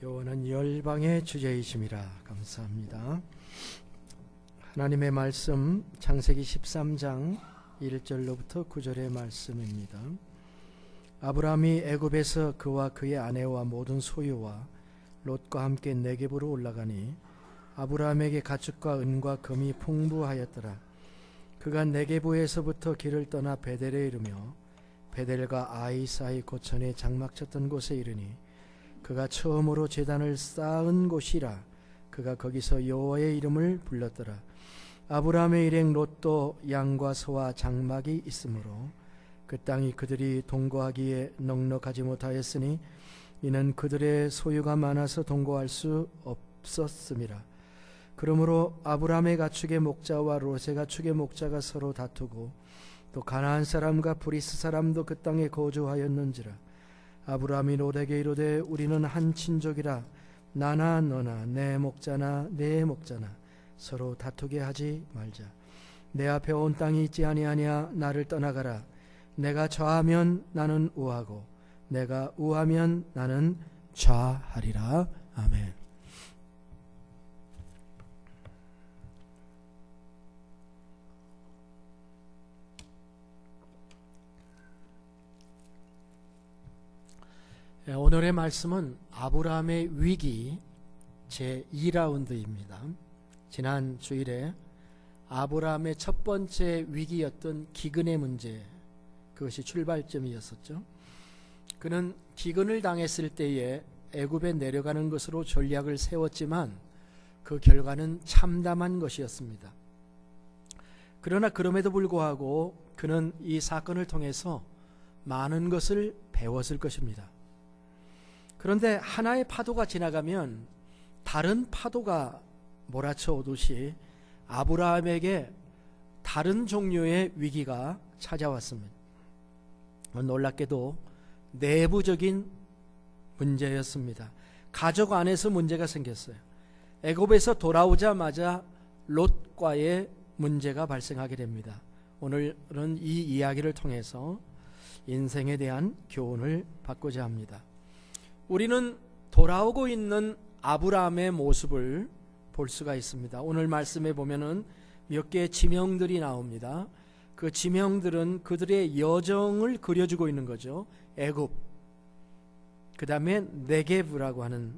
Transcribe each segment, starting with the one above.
교훈은 열방의 주제이심이라 감사합니다. 하나님의 말씀 창세기 13장 1절로부터 9절의 말씀입니다. 아브라함이 애굽에서 그와 그의 아내와 모든 소유와 롯과 함께 네겝으로 올라가니 아브라함에게 가축과 은과 금이 풍부하였더라. 그가 네겝에서부터 길을 떠나 베델에 이르며 베델과 아이 사이 고천에 장막 쳤던 곳에 이르니 그가 처음으로 제단을 쌓은 곳이라. 그가 거기서 여호와의 이름을 불렀더라. 아브라함의 일행 롯도 양과 소와 장막이 있으므로 그 땅이 그들이 동거하기에 넉넉하지 못하였으니 이는 그들의 소유가 많아서 동거할 수 없었음이라. 그러므로 아브라함의 가축의 목자와 롯의 가축의 목자가 서로 다투고 또 가나안 사람과 브리스 사람도 그 땅에 거주하였는지라. 아브라함이 롯에게 이르되 우리는 한 친족이라 나나 너나 내 목자나 내 목자나 서로 다투게 하지 말자. 내 앞에 온 땅이 있지 아니하냐. 나를 떠나가라. 내가 좌하면 나는 우하고 내가 우하면 나는 좌하리라. 아멘. 오늘의 말씀은 아브라함의 위기 제2라운드입니다. 지난 주일에 아브라함의 첫 번째 위기였던 기근의 문제, 그것이 출발점이었었죠. 그는 기근을 당했을 때에 애굽에 내려가는 것으로 전략을 세웠지만 그 결과는 참담한 것이었습니다. 그러나 그럼에도 불구하고 그는 이 사건을 통해서 많은 것을 배웠을 것입니다. 그런데 하나의 파도가 지나가면 다른 파도가 몰아쳐 오듯이 아브라함에게 다른 종류의 위기가 찾아왔습니다. 놀랍게도 내부적인 문제였습니다. 가족 안에서 문제가 생겼어요. 애굽에서 돌아오자마자 롯과의 문제가 발생하게 됩니다. 오늘은 이 이야기를 통해서 인생에 대한 교훈을 받고자 합니다. 우리는 돌아오고 있는 아브라함의 모습을 볼 수가 있습니다. 오늘 말씀에 보면은 몇 개의 지명들이 나옵니다. 그 지명들은 그들의 여정을 그려주고 있는 거죠. 애굽, 그 다음에 네겝이라고 하는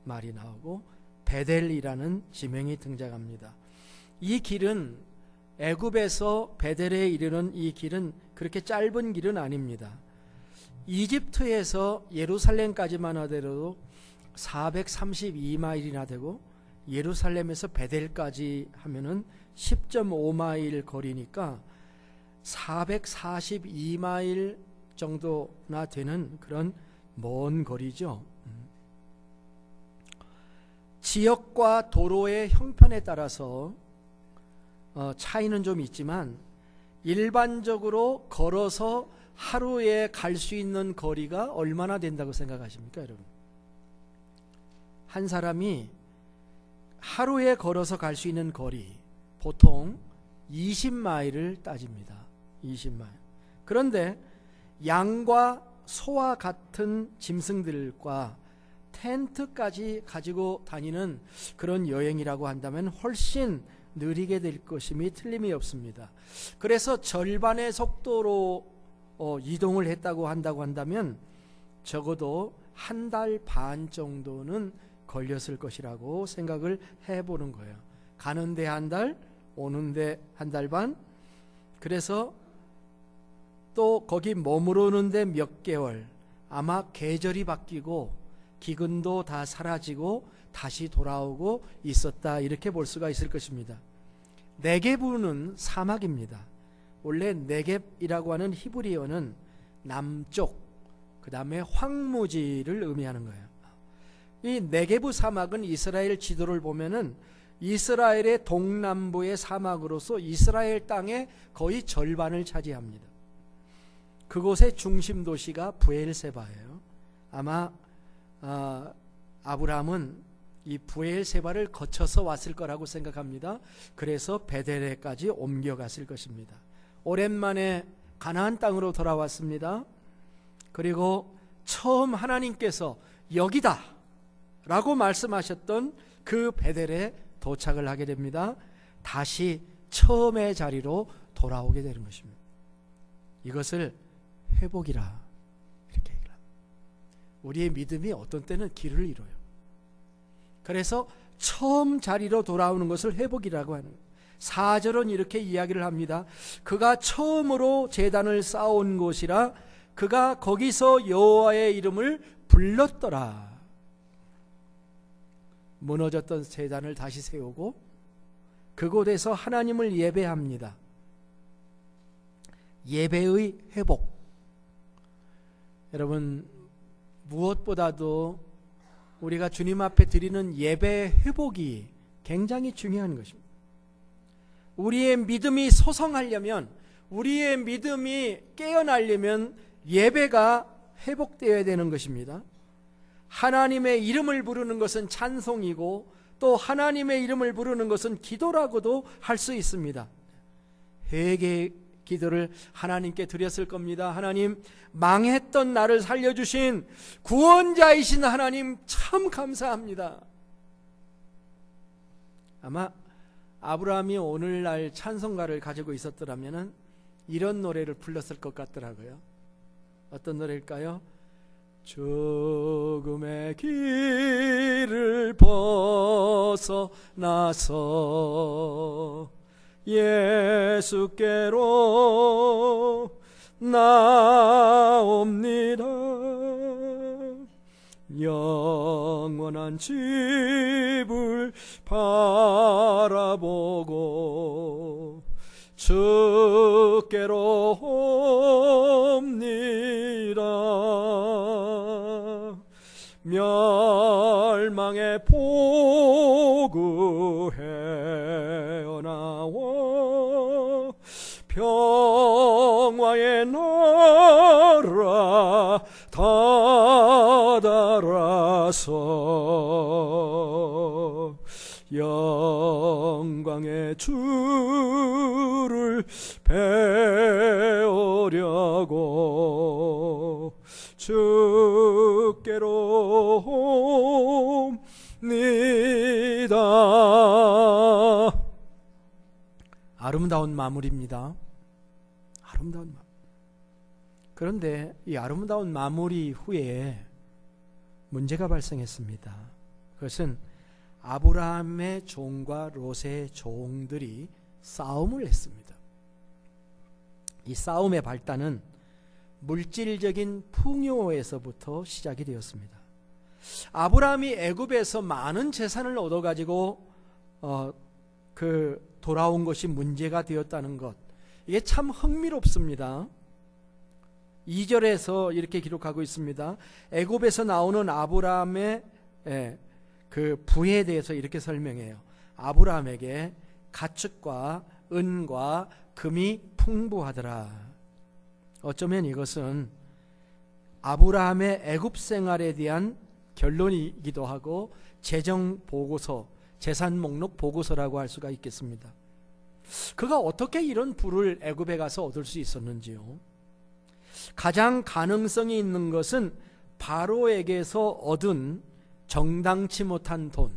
말이 나오고 베델이라는 지명이 등장합니다. 이 길은 애굽에서 베델에 이르는 이 길은 그렇게 짧은 길은 아닙니다. 이집트에서 예루살렘까지만 하더라도 432마일이나 되고 예루살렘에서 베델까지 하면은 10.5마일 거리니까 442마일 정도나 되는 그런 먼 거리죠. 지역과 도로의 형편에 따라서 차이는 좀 있지만 일반적으로 걸어서 하루에 갈 수 있는 거리가 얼마나 된다고 생각하십니까, 여러분? 한 사람이 하루에 걸어서 갈 수 있는 거리 보통 20마일을 따집니다. 20마일. 그런데 양과 소와 같은 짐승들과 텐트까지 가지고 다니는 그런 여행이라고 한다면 훨씬 느리게 될 것임이 틀림이 없습니다. 그래서 절반의 속도로 이동을 했다고 한다면 적어도 한 달 반 정도는 걸렸을 것이라고 생각을 해보는 거예요. 가는데 한 달, 오는데 한 달 반. 그래서 또 거기 머무르는데 몇 개월, 아마 계절이 바뀌고 기근도 다 사라지고 다시 돌아오고 있었다, 이렇게 볼 수가 있을 것입니다. 네겝은 사막입니다. 원래 네겝이라고 하는 히브리어는 남쪽, 그 다음에 황무지를 의미하는 거예요. 이 네겝 사막은 이스라엘 지도를 보면은 이스라엘의 동남부의 사막으로서 이스라엘 땅의 거의 절반을 차지합니다. 그곳의 중심 도시가 브엘세바예요. 아마 아브라함은 이 브엘세바를 거쳐서 왔을 거라고 생각합니다. 그래서 베델에까지 옮겨갔을 것입니다. 오랜만에 가나안 땅으로 돌아왔습니다. 그리고 처음 하나님께서 여기다 라고 말씀하셨던 그 베델에 도착을 하게 됩니다. 다시 처음의 자리로 돌아오게 되는 것입니다. 이것을 회복이라 이렇게 얘기를 합니다. 우리의 믿음이 어떤 때는 길을 잃어요. 그래서 처음 자리로 돌아오는 것을 회복이라고 하는 거예요. 4절은 이렇게 이야기를 합니다. 그가 처음으로 제단을 쌓아온 곳이라 그가 거기서 여호와의 이름을 불렀더라. 무너졌던 제단을 다시 세우고 그곳에서 하나님을 예배합니다. 예배의 회복. 여러분, 무엇보다도 우리가 주님 앞에 드리는 예배 회복이 굉장히 중요한 것입니다. 우리의 믿음이 소성하려면, 우리의 믿음이 깨어나려면 예배가 회복되어야 되는 것입니다. 하나님의 이름을 부르는 것은 찬송이고 또 하나님의 이름을 부르는 것은 기도라고도 할 수 있습니다. 회개 기도를 하나님께 드렸을 겁니다. 하나님, 망했던 나를 살려주신 구원자이신 하나님 참 감사합니다. 아마 아브라함이 오늘날 찬송가를 가지고 있었더라면 이런 노래를 불렀을 것 같더라고요. 어떤 노래일까요? 죽음의 길을 벗어나서 예수께로 나옵니다. 영원한 집을 바라보고 주께로 옵니다. 멸망의 포구 헤어나와 평화의 나라 다다라서 영광의 주를 배우려고 주께로 옵니다. 아름다운 마무리입니다. 아름다운 마무리. 그런데 이 아름다운 마무리 후에 문제가 발생했습니다. 그것은 아브라함의 종과 롯의 종들이 싸움을 했습니다. 이 싸움의 발단은 물질적인 풍요에서부터 시작이 되었습니다. 아브라함이 애굽에서 많은 재산을 얻어가지고 돌아온 것이 문제가 되었다는 것, 이게 참 흥미롭습니다. 2절에서 이렇게 기록하고 있습니다. 애굽에서 나오는 아브라함의 그 부에 대해서 이렇게 설명해요. 아브라함에게 가축과 은과 금이 풍부하더라. 어쩌면 이것은 아브라함의 애굽 생활에 대한 결론이기도 하고 재정 보고서, 재산 목록 보고서라고 할 수가 있겠습니다. 그가 어떻게 이런 부를 애굽에 가서 얻을 수 있었는지요? 가장 가능성이 있는 것은 바로에게서 얻은 정당치 못한 돈,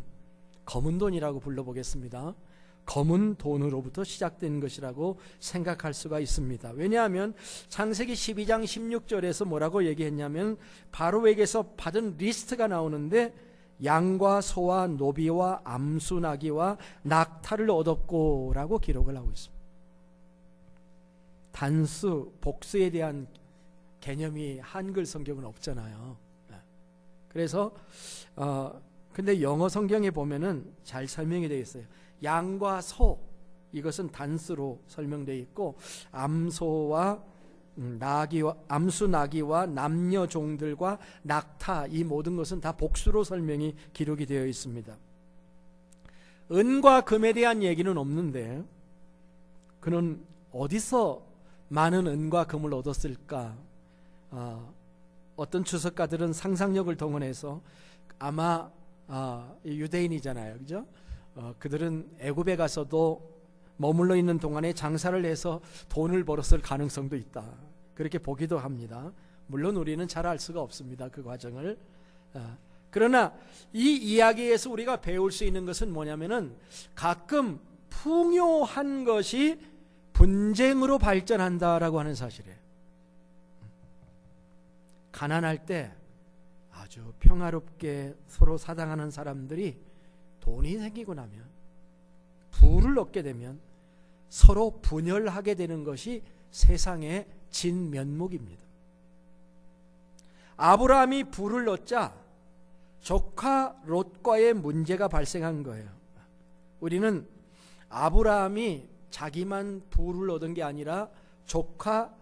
검은 돈이라고 불러보겠습니다. 검은 돈으로부터 시작된 것이라고 생각할 수가 있습니다. 왜냐하면 창세기 12장 16절에서 뭐라고 얘기했냐면 바로에게서 받은 리스트가 나오는데 양과 소와 노비와 암수 나귀와 낙타를 얻었고 라고 기록을 하고 있습니다. 단수, 복수에 대한 개념이 한글 성경은 없잖아요. 그래서 근데 영어 성경에 보면은 잘 설명이 되어 있어요. 양과 소, 이것은 단수로 설명되어 있고 암소와 나귀와 암수 나귀와 남녀 종들과 낙타, 이 모든 것은 다 복수로 설명이 기록이 되어 있습니다. 은과 금에 대한 얘기는 없는데 그는 어디서 많은 은과 금을 얻었을까? 어떤 주석가들은 상상력을 동원해서 아마 유대인이잖아요, 그죠? 그들은 애굽에 가서도 머물러 있는 동안에 장사를 해서 돈을 벌었을 가능성도 있다, 그렇게 보기도 합니다. 물론 우리는 잘 알 수가 없습니다, 그 과정을. 그러나 이 이야기에서 우리가 배울 수 있는 것은 뭐냐면은 가끔 풍요한 것이 분쟁으로 발전한다라고 하는 사실이에요. 가난할 때 아주 평화롭게 서로 사랑하는 사람들이 돈이 생기고 나면, 부를 얻게 되면 서로 분열하게 되는 것이 세상의 진면목입니다. 아브라함이 부를 얻자 조카 롯과의 문제가 발생한 거예요. 우리는 아브라함이 자기만 부를 얻은 게 아니라 조카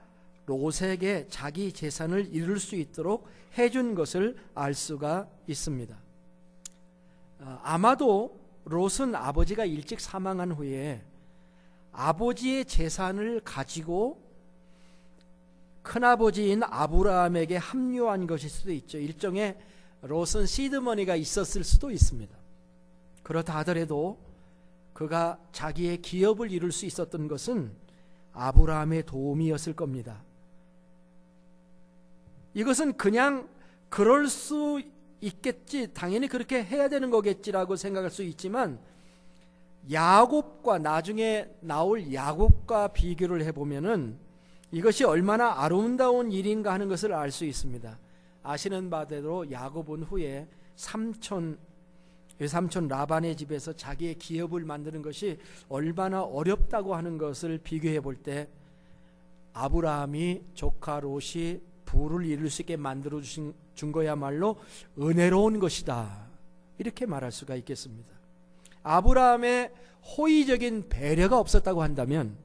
롯에게 자기 재산을 이룰 수 있도록 해준 것을 알 수가 있습니다. 아마도 롯은 아버지가 일찍 사망한 후에 아버지의 재산을 가지고 큰아버지인 아브라함에게 합류한 것일 수도 있죠. 일종의 롯은 시드머니가 있었을 수도 있습니다. 그렇다 하더라도 그가 자기의 기업을 이룰 수 있었던 것은 아브라함의 도움이었을 겁니다. 이것은 그냥 그럴 수 있겠지, 당연히 그렇게 해야 되는 거겠지라고 생각할 수 있지만, 야곱과 나중에 나올 야곱과 비교를 해보면은 이것이 얼마나 아름다운 일인가 하는 것을 알 수 있습니다. 아시는 바대로 야곱은 후에 외삼촌 라반의 집에서 자기의 기업을 만드는 것이 얼마나 어렵다고 하는 것을 비교해 볼 때, 아브라함이 조카 롯이 부를 이룰 수 있게 만들어 준 거야말로 은혜로운 것이다, 이렇게 말할 수가 있겠습니다. 아브라함의 호의적인 배려가 없었다고 한다면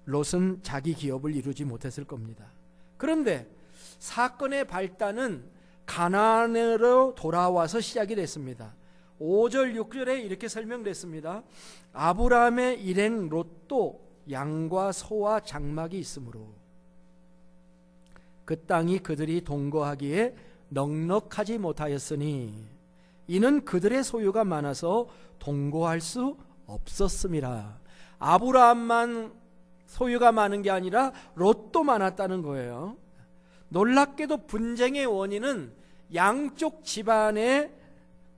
롯은 자기 기업을 이루지 못했을 겁니다. 그런데 사건의 발단은 가나안으로 돌아와서 시작이 됐습니다. 5절 6절에 이렇게 설명됐습니다. 아브라함의 일행 롯도 양과 소와 장막이 있으므로 그 땅이 그들이 동거하기에 넉넉하지 못하였으니 이는 그들의 소유가 많아서 동거할 수 없었음이라. 아브라함만 소유가 많은 게 아니라 롯도 많았다는 거예요. 놀랍게도 분쟁의 원인은 양쪽 집안의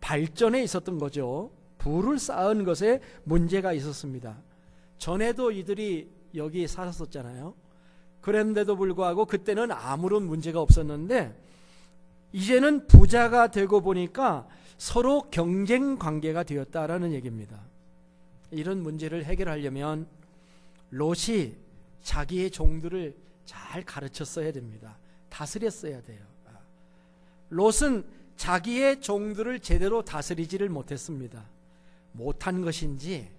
발전에 있었던 거죠. 부를 쌓은 것에 문제가 있었습니다. 전에도 이들이 여기 살았었잖아요. 그런데도 불구하고 그때는 아무런 문제가 없었는데, 이제는 부자가 되고 보니까 서로 경쟁 관계가 되었다라는 얘기입니다. 이런 문제를 해결하려면 롯이 자기의 종들을 잘 가르쳤어야 됩니다. 다스렸어야 돼요. 롯은 자기의 종들을 제대로 다스리지를 못했습니다. 못한 것인지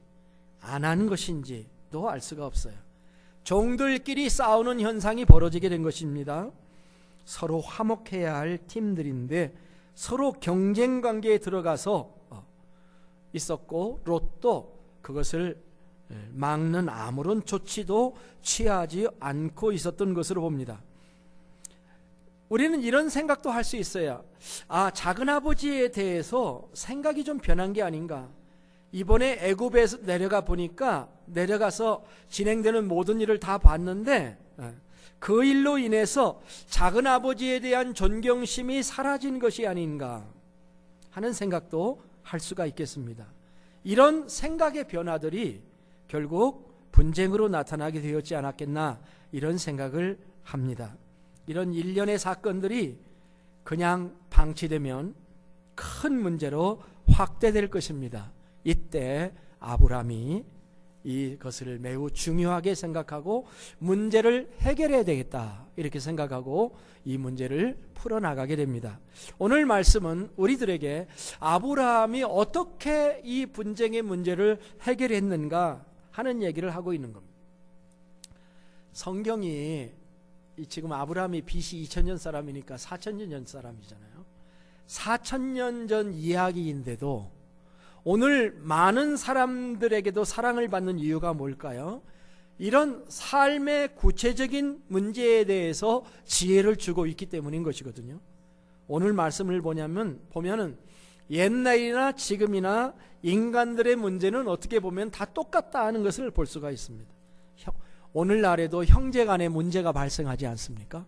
안 한 것인지도 알 수가 없어요. 종들끼리 싸우는 현상이 벌어지게 된 것입니다. 서로 화목해야 할 팀들인데 서로 경쟁 관계에 들어가서 있었고, 롯도 그것을 막는 아무런 조치도 취하지 않고 있었던 것으로 봅니다. 우리는 이런 생각도 할 수 있어요. 작은아버지에 대해서 생각이 좀 변한 게 아닌가. 이번에 애굽에서 내려가서 진행되는 모든 일을 다 봤는데 그 일로 인해서 작은아버지에 대한 존경심이 사라진 것이 아닌가 하는 생각도 할 수가 있겠습니다. 이런 생각의 변화들이 결국 분쟁으로 나타나게 되었지 않았겠나, 이런 생각을 합니다. 이런 일련의 사건들이 그냥 방치되면 큰 문제로 확대될 것입니다. 이때 아브라함이 이것을 매우 중요하게 생각하고 문제를 해결해야 되겠다, 이렇게 생각하고 이 문제를 풀어나가게 됩니다. 오늘 말씀은 우리들에게 아브라함이 어떻게 이 분쟁의 문제를 해결했는가 하는 얘기를 하고 있는 겁니다. 성경이 지금 아브라함이 BC 2000년 사람이니까 4000년 전 사람이잖아요. 4000년 전 이야기인데도 오늘 많은 사람들에게도 사랑을 받는 이유가 뭘까요? 이런 삶의 구체적인 문제에 대해서 지혜를 주고 있기 때문인 것이거든요. 오늘 말씀을 보면은 옛날이나 지금이나 인간들의 문제는 어떻게 보면 다 똑같다 하는 것을 볼 수가 있습니다. 오늘날에도 형제 간의 문제가 발생하지 않습니까?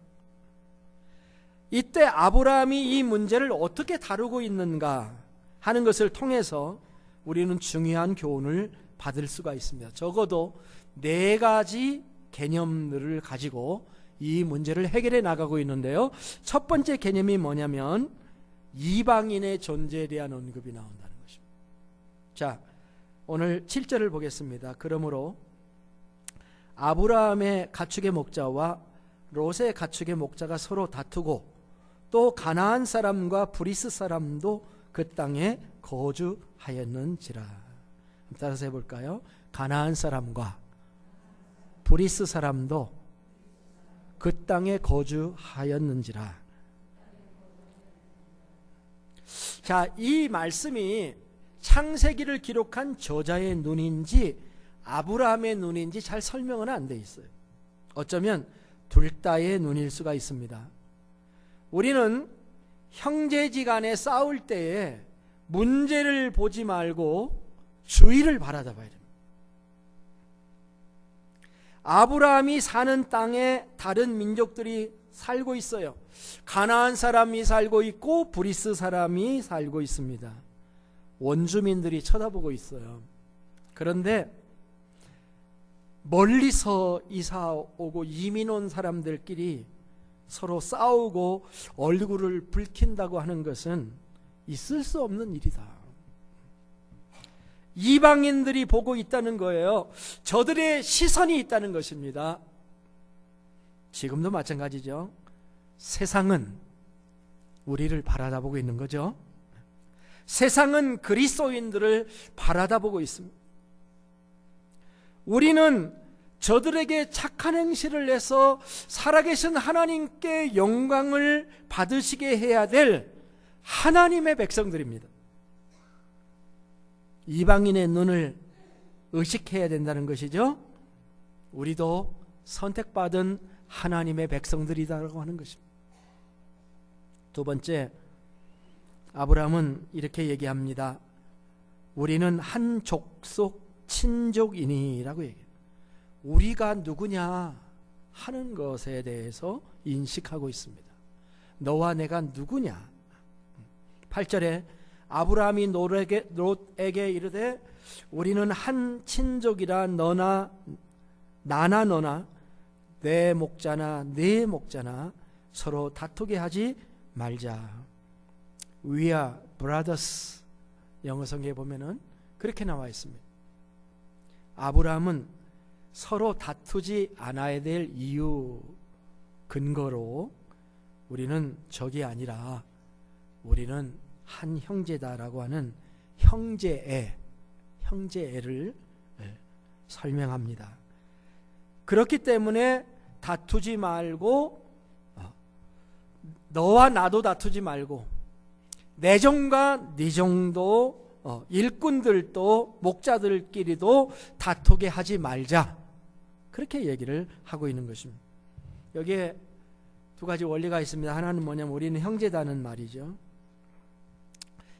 이때 아브라함이 이 문제를 어떻게 다루고 있는가 하는 것을 통해서 우리는 중요한 교훈을 받을 수가 있습니다. 적어도 4가지 개념들을 가지고 이 문제를 해결해 나가고 있는데요. 첫 번째 개념이 뭐냐면 이방인의 존재에 대한 언급이 나온다는 것입니다. 자, 오늘 7절을 보겠습니다. 그러므로 아브라함의 가축의 목자와 롯의 가축의 목자가 서로 다투고 또 가나안 사람과 브리스 사람도 그 땅에 거주하였는지라. 따라서 해볼까요? 가나안 사람과 브리스 사람도 그 땅에 거주하였는지라. 자, 이 말씀이 창세기를 기록한 저자의 눈인지 아브라함의 눈인지 잘 설명은 안 돼 있어요. 어쩌면 둘 다의 눈일 수가 있습니다. 우리는 형제지간에 싸울 때에 문제를 보지 말고 주의를 바라다 봐야 됩니다. 아브라함이 사는 땅에 다른 민족들이 살고 있어요. 가나안 사람이 살고 있고 브리스 사람이 살고 있습니다. 원주민들이 쳐다보고 있어요. 그런데 멀리서 이사 오고 이민 온 사람들끼리 서로 싸우고 얼굴을 붉힌다고 하는 것은 있을 수 없는 일이다. 이방인들이 보고 있다는 거예요. 저들의 시선이 있다는 것입니다. 지금도 마찬가지죠. 세상은 우리를 바라다보고 있는 거죠. 세상은 그리스도인들을 바라다보고 있습니다. 우리는 저들에게 착한 행실을 해서 살아계신 하나님께 영광을 받으시게 해야 될 하나님의 백성들입니다. 이방인의 눈을 의식해야 된다는 것이죠. 우리도 선택받은 하나님의 백성들이라고 하는 것입니다. 두 번째, 아브라함은 이렇게 얘기합니다. 우리는 한 족속 친족이니라고 얘기해요. 우리가 누구냐 하는 것에 대해서 인식하고 있습니다. 너와 내가 누구냐. 8절에 아브라함이 롯에게 이르되 우리는 한 친족이라 나나 너나 내 목자나 네 목자나 서로 다투게 하지 말자. We are brothers. 영어 성경에 보면은 그렇게 나와 있습니다. 아브라함은 서로 다투지 않아야 될 이유 근거로 우리는 적이 아니라 우리는 한 형제다라고 하는 형제애를 설명합니다. 그렇기 때문에 다투지 말고 너와 나도 다투지 말고 내 종과 네 종도 일꾼들도 목자들끼리도 다투게 하지 말자. 그렇게 얘기를 하고 있는 것입니다. 여기에 두 가지 원리가 있습니다. 하나는 뭐냐면 우리는 형제다는 말이죠.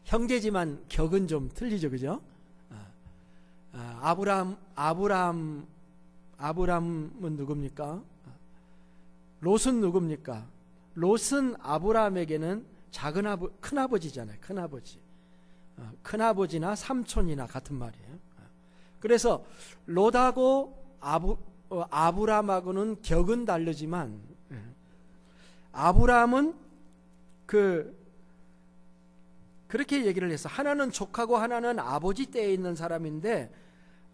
형제지만 격은 좀 틀리죠, 그죠? 아브라함은 누굽니까? 롯은 누굽니까? 롯은 아브라함에게는 큰아버지잖아요. 큰아버지. 큰아버지나 삼촌이나 같은 말이에요. 그래서 롯하고 아브라함하고는 격은 다르지만 아브라함은 그렇게 얘기를 해서 하나는 족하고 하나는 아버지 떼에 있는 사람인데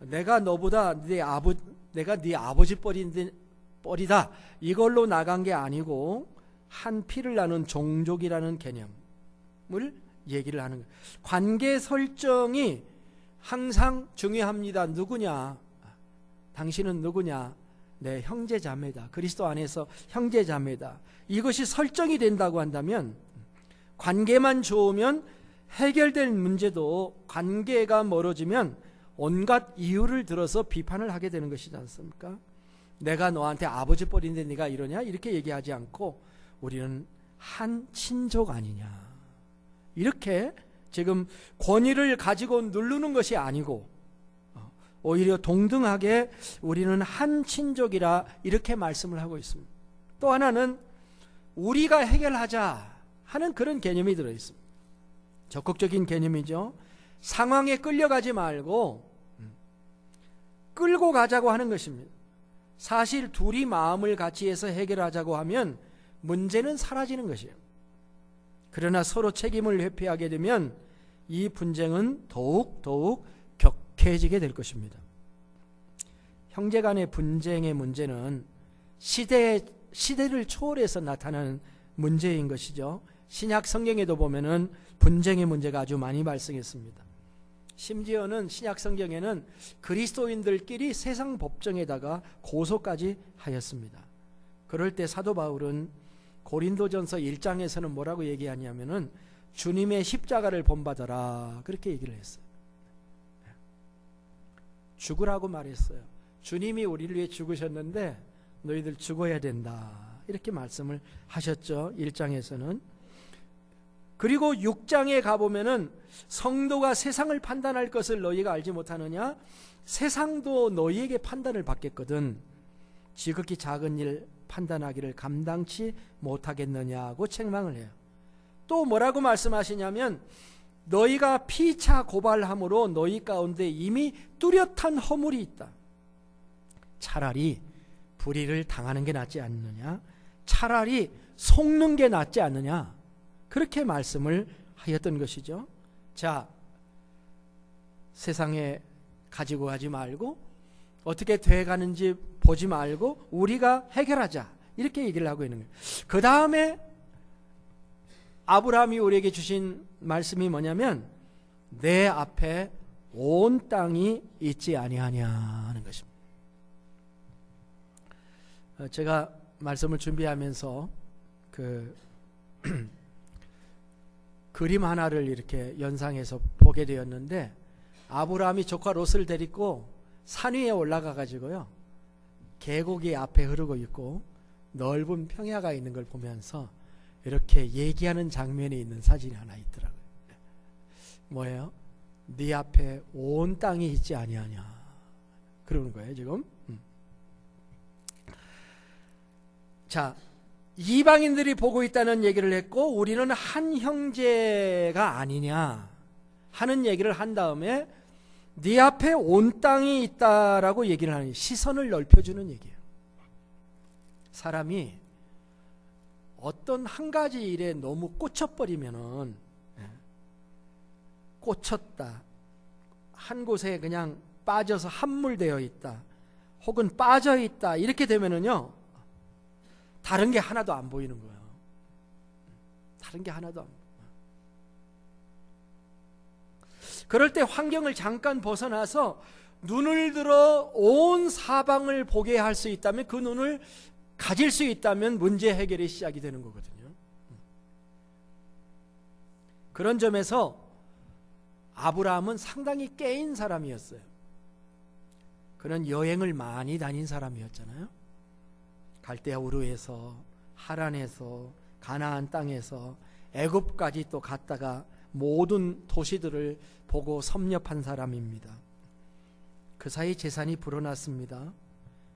내가 너보다 내가 네 아버지 뻘이다 이걸로 나간 게 아니고 한 피를 나눈 종족이라는 개념을 얘기를 하는 거예요. 관계 설정이 항상 중요합니다. 누구냐? 당신은 누구냐? 내 형제자매다. 그리스도 안에서 형제자매다. 이것이 설정이 된다고 한다면 관계만 좋으면 해결될 문제도 관계가 멀어지면 온갖 이유를 들어서 비판을 하게 되는 것이지 않습니까? 내가 너한테 아버지 뻘인데 네가 이러냐? 이렇게 얘기하지 않고 우리는 한 친족 아니냐? 이렇게 지금 권위를 가지고 누르는 것이 아니고 오히려 동등하게 우리는 한 친족이라 이렇게 말씀을 하고 있습니다. 또 하나는 우리가 해결하자 하는 그런 개념이 들어있습니다. 적극적인 개념이죠. 상황에 끌려가지 말고 끌고 가자고 하는 것입니다. 사실 둘이 마음을 같이 해서 해결하자고 하면 문제는 사라지는 것이에요. 그러나 서로 책임을 회피하게 되면 이 분쟁은 더욱 격해지게 될 것입니다. 형제 간의 분쟁의 문제는 시대를 초월해서 나타나는 문제인 것이죠. 신약 성경에도 보면은 분쟁의 문제가 아주 많이 발생했습니다. 심지어는 신약 성경에는 그리스도인들끼리 세상 법정에다가 고소까지 하였습니다. 그럴 때 사도 바울은 고린도전서 1장에서는 뭐라고 얘기하냐면은 주님의 십자가를 본받아라 그렇게 얘기를 했어요. 죽으라고 말했어요. 주님이 우리를 위해 죽으셨는데 너희들 죽어야 된다 이렇게 말씀을 하셨죠. 1장에서는. 그리고 6장에 가보면은 성도가 세상을 판단할 것을 너희가 알지 못하느냐? 세상도 너희에게 판단을 받겠거든 지극히 작은 일 판단하기를 감당치 못하겠느냐고 책망을 해요. 또 뭐라고 말씀하시냐면 너희가 피차 고발함으로 너희 가운데 이미 뚜렷한 허물이 있다. 차라리 불의를 당하는 게 낫지 않느냐? 차라리 속는 게 낫지 않느냐? 그렇게 말씀을 하였던 것이죠. 자, 세상에 가지고 가지 말고 어떻게 돼가는지 보지 말고 우리가 해결하자 이렇게 얘기를 하고 있는 거예요. 그 다음에 아브라함이 우리에게 주신 말씀이 뭐냐면 내 앞에 온 땅이 있지 아니하냐 하는 것입니다. 제가 말씀을 준비하면서 그림 하나를 이렇게 연상해서 보게 되었는데 아브라함이 조카 롯을 데리고 산 위에 올라가 가지고요 계곡이 앞에 흐르고 있고 넓은 평야가 있는 걸 보면서 이렇게 얘기하는 장면이 있는 사진이 하나 있더라고요. 뭐예요? 네 앞에 온 땅이 있지 아니하냐 그러는 거예요 지금. 자, 이방인들이 보고 있다는 얘기를 했고 우리는 한 형제가 아니냐 하는 얘기를 한 다음에 네 앞에 온 땅이 있다라고 얘기를 하는 시선을 넓혀주는 얘기예요. 사람이 어떤 한 가지 일에 너무 꽂혀버리면은 꽂혔다 한 곳에 그냥 빠져서 함몰되어 있다 혹은 빠져 있다 이렇게 되면은요 다른 게 하나도 안 보이는 거예요. 다른 게 하나도 안 보여요. 그럴 때 환경을 잠깐 벗어나서 눈을 들어 온 사방을 보게 할 수 있다면 그 눈을 가질 수 있다면 문제 해결이 시작이 되는 거거든요. 그런 점에서 아브라함은 상당히 깨인 사람이었어요. 그는 여행을 많이 다닌 사람이었잖아요. 갈대아 우르에서 하란에서 가나안 땅에서 애굽까지 또 갔다가 모든 도시들을 보고 섭렵한 사람입니다. 그 사이 재산이 불어났습니다.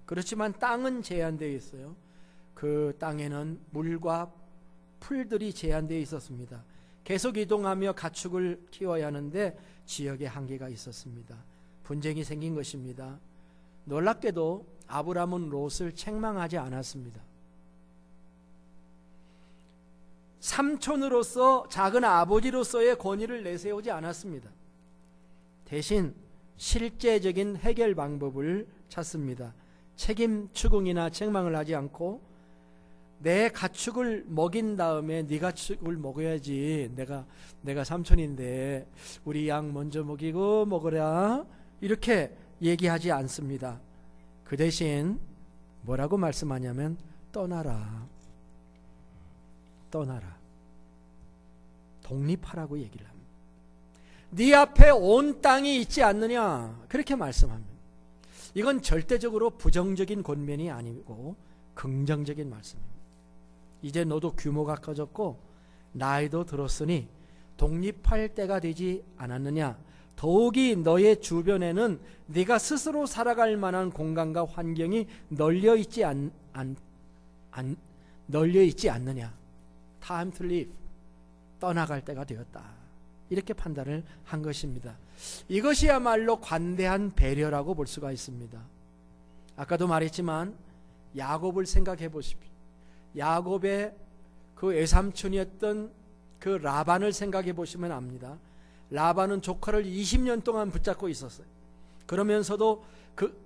그렇지만 땅은 제한되어 있어요. 그 땅에는 물과 풀들이 제한되어 있었습니다. 계속 이동하며 가축을 키워야 하는데 지역에 한계가 있었습니다. 분쟁이 생긴 것입니다. 놀랍게도 아브라함은 롯을 책망하지 않았습니다. 삼촌으로서 작은 아버지로서의 권위를 내세우지 않았습니다. 대신 실제적인 해결 방법을 찾습니다. 책임 추궁이나 책망을 하지 않고 내 가축을 먹인 다음에 네 가축을 먹어야지 내가 삼촌인데 우리 양 먼저 먹이고 먹으라 이렇게 얘기하지 않습니다. 그 대신 뭐라고 말씀하냐면 떠나라 독립하라고 얘기를 합니다. 네 앞에 온 땅이 있지 않느냐 그렇게 말씀합니다. 이건 절대적으로 부정적인 권면이 아니고 긍정적인 말씀입니다. 이제 너도 규모가 커졌고 나이도 들었으니 독립할 때가 되지 않았느냐. 더욱이 너의 주변에는 네가 스스로 살아갈 만한 공간과 환경이 널려 있지 널려 있지 않느냐. Time to leave. 떠나갈 때가 되었다. 이렇게 판단을 한 것입니다. 이것이야말로 관대한 배려라고 볼 수가 있습니다. 아까도 말했지만 야곱을 생각해 보십시오. 야곱의 그 외삼촌이었던 그 라반을 생각해 보시면 압니다. 라반은 조카를 20년 동안 붙잡고 있었어요. 그러면서도 그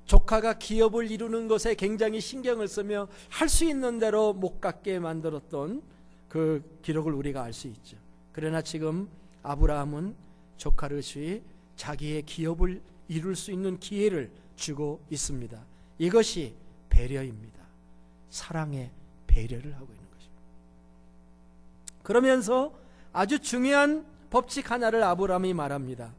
조카가 기업을 이루는 것에 굉장히 신경을 쓰며 할 수 있는 대로 못 갖게 만들었던 그 기록을 우리가 알 수 있죠. 그러나 지금 아브라함은 조카 롯이 자기의 기업을 이룰 수 있는 기회를 주고 있습니다. 이것이 배려입니다. 사랑의 배려를 하고 있는 것입니다. 그러면서 아주 중요한 법칙 하나를 아브라함이 말합니다.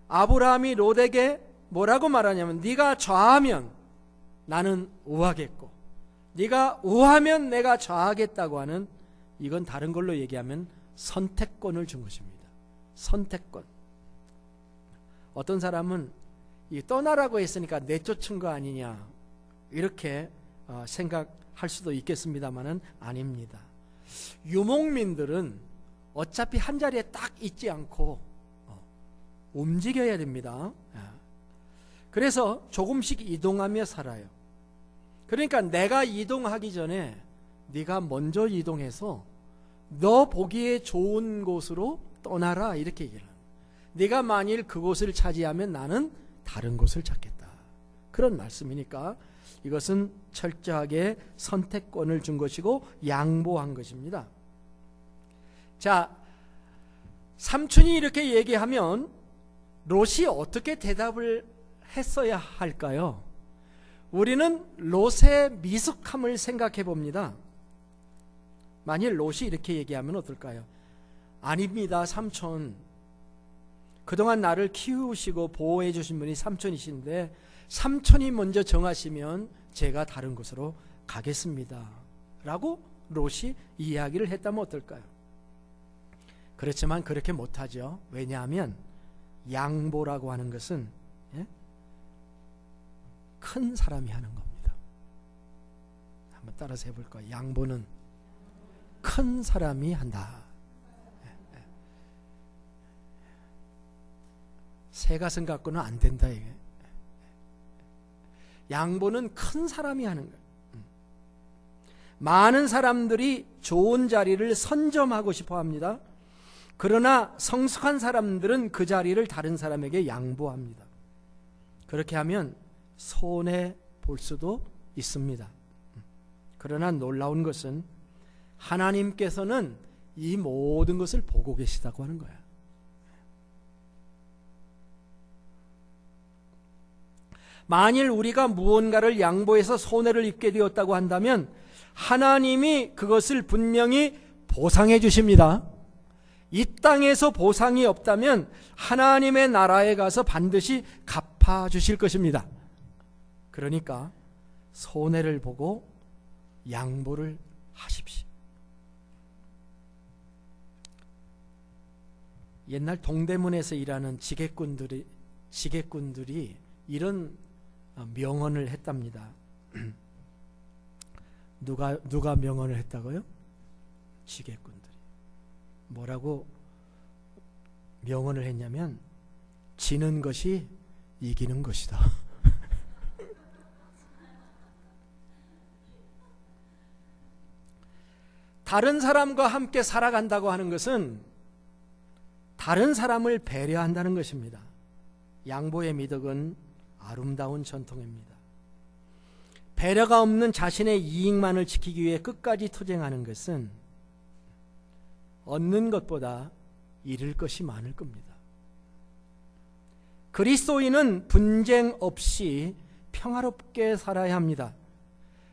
아브라함이 롯에게 뭐라고 말하냐면 네가 좌하면 나는 우하겠고 네가 우하면 내가 좌하겠다고 하는, 이건 다른 걸로 얘기하면 선택권을 준 것입니다. 선택권. 어떤 사람은 이 떠나라고 했으니까 내쫓은 거 아니냐 이렇게 생각할 수도 있겠습니다만은 아닙니다. 유목민들은 어차피 한 자리에 딱 있지 않고 움직여야 됩니다. 그래서 조금씩 이동하며 살아요. 그러니까 내가 이동하기 전에 네가 먼저 이동해서 너 보기에 좋은 곳으로 떠나라 이렇게 얘기를 합니다. 네가 만일 그곳을 차지하면 나는 다른 곳을 찾겠다. 그런 말씀이니까 이것은 철저하게 선택권을 준 것이고 양보한 것입니다. 자, 삼촌이 이렇게 얘기하면 롯이 어떻게 대답을 했어야 할까요? 우리는 롯의 미숙함을 생각해 봅니다. 만일 롯이 이렇게 얘기하면 어떨까요? 아닙니다, 삼촌. 그동안 나를 키우시고 보호해 주신 분이 삼촌이신데 삼촌이 먼저 정하시면 제가 다른 곳으로 가겠습니다 라고 롯이 이야기를 했다면 어떨까요? 그렇지만 그렇게 못하죠. 왜냐하면 양보라고 하는 것은 큰 사람이 하는 겁니다. 한번 따라서 해볼까요? 양보는 큰 사람이 한다. 새 가슴 갖고는 안 된다 이게. 양보는 큰 사람이 하는 거예요. 많은 사람들이 좋은 자리를 선점하고 싶어 합니다. 그러나 성숙한 사람들은 그 자리를 다른 사람에게 양보합니다. 그렇게 하면 손해 볼 수도 있습니다. 그러나 놀라운 것은 하나님께서는 이 모든 것을 보고 계시다고 하는 거예요. 만일 우리가 무언가를 양보해서 손해를 입게 되었다고 한다면 하나님이 그것을 분명히 보상해 주십니다. 이 땅에서 보상이 없다면 하나님의 나라에 가서 반드시 갚아 주실 것입니다. 그러니까 손해를 보고 양보를 하십시오. 옛날 동대문에서 일하는 지게꾼들이 이런 명언을 했답니다. 누가 명언을 했다고요? 지게꾼들이. 뭐라고 명언을 했냐면 지는 것이 이기는 것이다. 다른 사람과 함께 살아간다고 하는 것은 다른 사람을 배려한다는 것입니다. 양보의 미덕은 아름다운 전통입니다. 배려가 없는 자신의 이익만을 지키기 위해 끝까지 투쟁하는 것은 얻는 것보다 잃을 것이 많을 겁니다. 그리스도인은 분쟁 없이 평화롭게 살아야 합니다.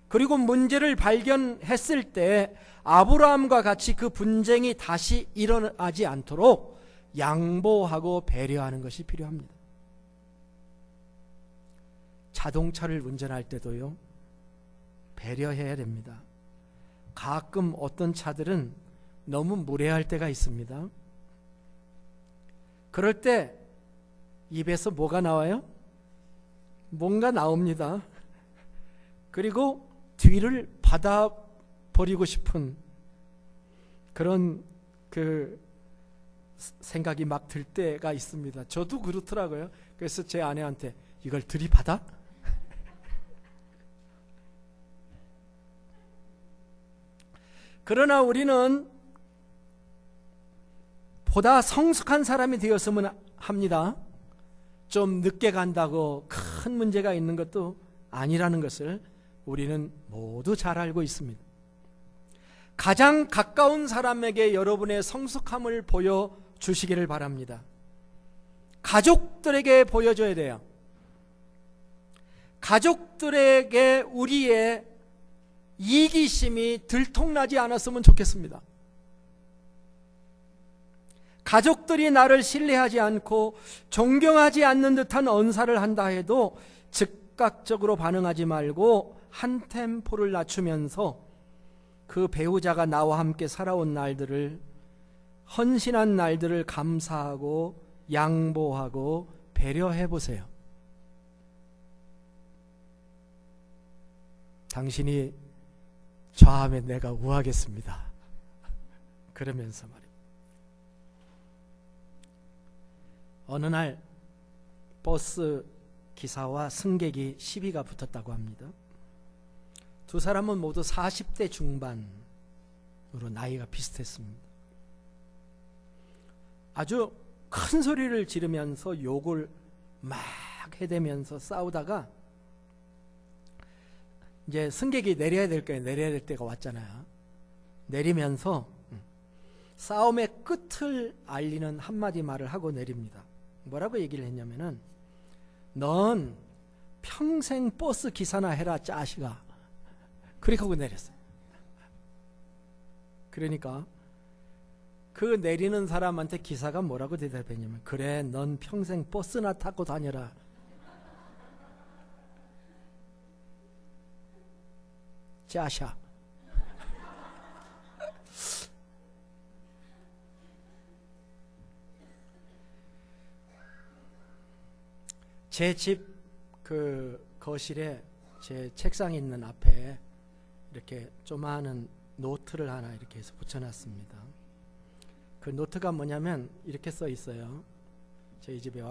그리고 문제를 발견했을 때 아브라함과 같이 그 분쟁이 다시 일어나지 않도록 양보하고 배려하는 것이 필요합니다. 자동차를 운전할 때도요, 배려해야 됩니다. 가끔 어떤 차들은 너무 무례할 때가 있습니다. 그럴 때 입에서 뭐가 나와요? 뭔가 나옵니다. 그리고 뒤를 버리고 싶은 그런 그 생각이 막 들 때가 있습니다. 저도 그렇더라고요. 그래서 제 아내한테 이걸 들이받아? 그러나 우리는 보다 성숙한 사람이 되었으면 합니다. 좀 늦게 간다고 큰 문제가 있는 것도 아니라는 것을 우리는 모두 잘 알고 있습니다. 가장 가까운 사람에게 여러분의 성숙함을 보여주시기를 바랍니다. 가족들에게 보여줘야 돼요. 가족들에게 우리의 이기심이 들통나지 않았으면 좋겠습니다. 가족들이 나를 신뢰하지 않고 존경하지 않는 듯한 언사를 한다 해도 즉각적으로 반응하지 말고 한 템포를 낮추면서 그 배우자가 나와 함께 살아온 날들을, 헌신한 날들을 감사하고 양보하고 배려해 보세요. 당신이 좌하면 내가 우하겠습니다. 그러면서 말입니다. 어느 날 버스 기사와 승객이 시비가 붙었다고 합니다. 두 사람은 모두 40대 중반으로 나이가 비슷했습니다. 아주 큰 소리를 지르면서 욕을 막 해대면서 싸우다가 이제 승객이 내려야 될 거예요. 내려야 될 때가 왔잖아요. 내리면서 싸움의 끝을 알리는 한마디 말을 하고 내립니다. 뭐라고 얘기를 했냐면은, 넌 평생 버스 기사나 해라 짜식아. 그렇게 하고 내렸어요. 그러니까 그 내리는 사람한테 기사가 뭐라고 대답했냐면, 그래 넌 평생 버스나 타고 다녀라. 짜샤. 제 집 그 거실에 제 책상 있는 앞에 이렇게 조그마한 노트를 하나 이렇게 해서 붙여놨습니다. 그 노트가 뭐냐면 이렇게 써 있어요. 저희 집에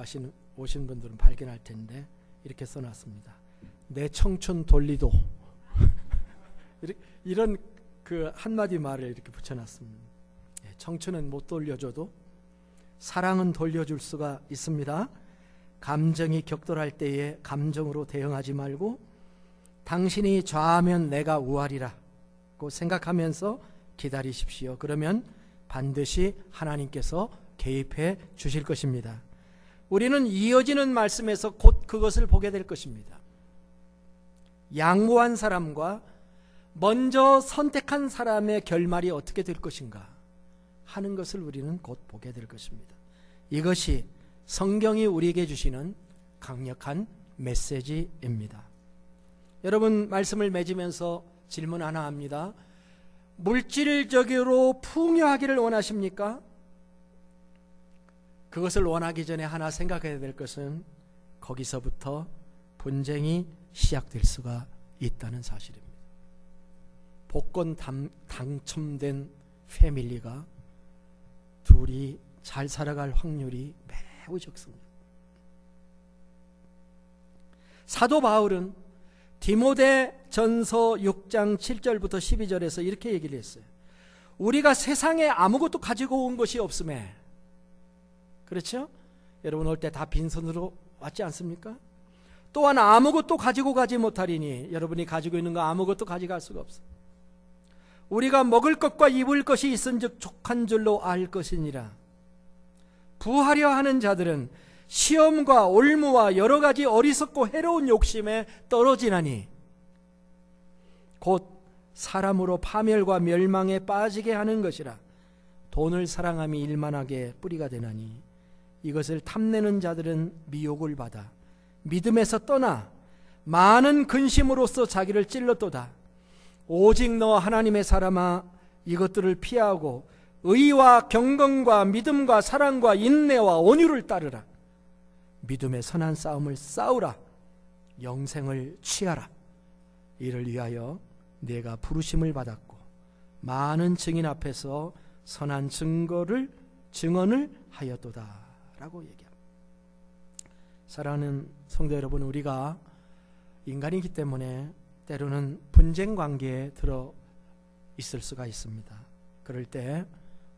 오신 분들은 발견할 텐데 이렇게 써놨습니다. 내 청춘 돌리도. 이런 그 한마디 말을 이렇게 붙여놨습니다. 청춘은 못 돌려줘도 사랑은 돌려줄 수가 있습니다. 감정이 격돌할 때에 감정으로 대응하지 말고 당신이 좌하면 내가 우하리라고 생각하면서 기다리십시오. 그러면 반드시 하나님께서 개입해 주실 것입니다. 우리는 이어지는 말씀에서 곧 그것을 보게 될 것입니다. 양보한 사람과 먼저 선택한 사람의 결말이 어떻게 될 것인가 하는 것을 우리는 곧 보게 될 것입니다. 이것이 성경이 우리에게 주시는 강력한 메시지입니다. 여러분, 말씀을 맺으면서 질문 하나 합니다. 물질적으로 풍요하기를 원하십니까? 그것을 원하기 전에 하나 생각해야 될 것은 거기서부터 분쟁이 시작될 수가 있다는 사실입니다. 복권 당첨된 패밀리가 둘이 잘 살아갈 확률이 매우 적습니다. 사도 바울은 디모데전서 6장 7절부터 12절에서 이렇게 얘기를 했어요. 우리가 세상에 아무것도 가지고 온 것이 없음에, 그렇죠? 여러분 올 때 다 빈손으로 왔지 않습니까? 또한 아무것도 가지고 가지 못하리니, 여러분이 가지고 있는 거 아무것도 가져갈 수가 없어요. 우리가 먹을 것과 입을 것이 있은즉 족한 줄로 알 것이니라. 부하려 하는 자들은 시험과 올무와 여러 가지 어리석고 해로운 욕심에 떨어지나니 곧 사람으로 파멸과 멸망에 빠지게 하는 것이라. 돈을 사랑함이 일만하게 뿌리가 되나니 이것을 탐내는 자들은 미혹을 받아 믿음에서 떠나 많은 근심으로써 자기를 찔렀도다. 오직 너 하나님의 사람아, 이것들을 피하고 의와 경건과 믿음과 사랑과 인내와 온유를 따르라. 믿음의 선한 싸움을 싸우라. 영생을 취하라. 이를 위하여 내가 부르심을 받았고 많은 증인 앞에서 선한 증언을 하였도다라고 얘기합니다. 사랑하는 성도 여러분, 우리가 인간이기 때문에 때로는 분쟁 관계에 들어 있을 수가 있습니다. 그럴 때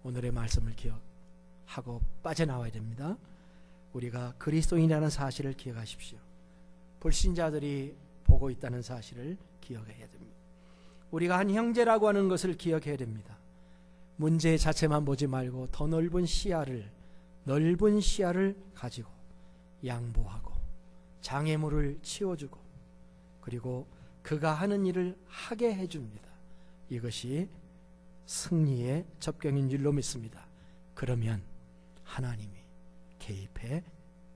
오늘의 말씀을 기억하고 빠져나와야 됩니다. 우리가 그리스도인이라는 사실을 기억하십시오. 불신자들이 보고 있다는 사실을 기억해야 됩니다. 우리가 한 형제라고 하는 것을 기억해야 됩니다. 문제 자체만 보지 말고 더 넓은 시야를 가지고 양보하고 장애물을 치워주고 그리고 그가 하는 일을 하게 해줍니다. 이것이 승리의 접경인 줄로 믿습니다. 그러면 하나님이 개입해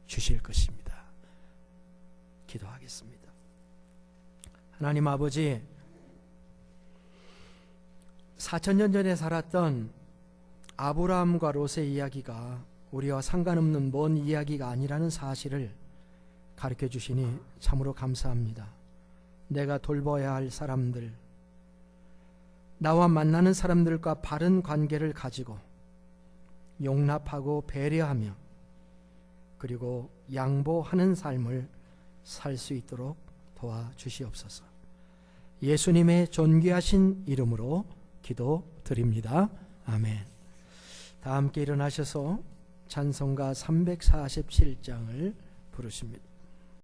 주실 것입니다. 기도하겠습니다. 하나님 아버지, 4000년 전에 살았던 아브라함과 롯의 이야기가 우리와 상관없는 먼 이야기가 아니라는 사실을 가르쳐 주시니 참으로 감사합니다. 내가 돌봐야 할 사람들, 나와 만나는 사람들과 바른 관계를 가지고 용납하고 배려하며 그리고 양보하는 삶을 살 수 있도록 도와주시옵소서. 예수님의 존귀하신 이름으로 기도드립니다. 아멘. 다 함께 일어나셔서 찬송가 347장을 부르십니다.